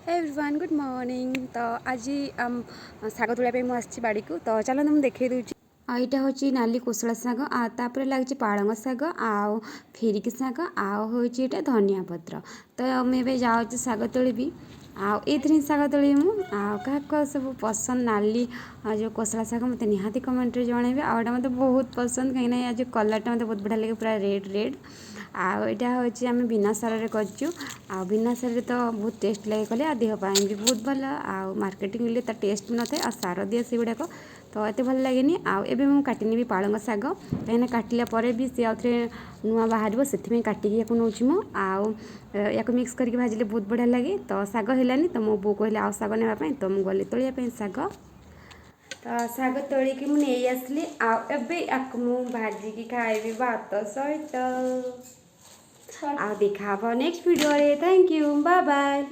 Everyone good morning. तो आज शाग तोड़ा मुझे बाड़ी को तो चलो मुझे देखे दूँ। यहाँ हूँ नाली कोशला शाग आपर लगे पालंग शाग आउ फेरिकी शाग आउ हूँ ये धनिया पत्र। तो मुझे जाऊँ शाग तोड़ी आउ ये शाग तोड़ी क्या सब पसंद नाली जो कोशला शाग मत निहाती कमेंट जनइबे आटा मत बहुत पसंद कहीं जो कलरटा मत बहुत बढ़िया लगे पूरा रेड रेड आईटा हूँ आम बिना सारे कर बिना सारे तो बहुत टेस्ट लगे कले देहपाई भी बहुत भल मार्केटिंग तो टेस्ट भी न था सार दिए से गुड़ाक तो ये भल लगे मुझे काटिनी भी पालंग शाग कहीं काटिला भी सी आउ थे नुआ बाहर से काटिकी नौची मु या मिक्स करके भाजिले बहुत बढ़िया लगे। तो शाग है तो मो बो कहले आउ शाग नापी तो मुझे गली तोड़ापी शाग तो शाग तोड़िकी मुझे आसली आउ भाजिकी खाइबी भात सहित आ देखा next video. Thank you bye bye.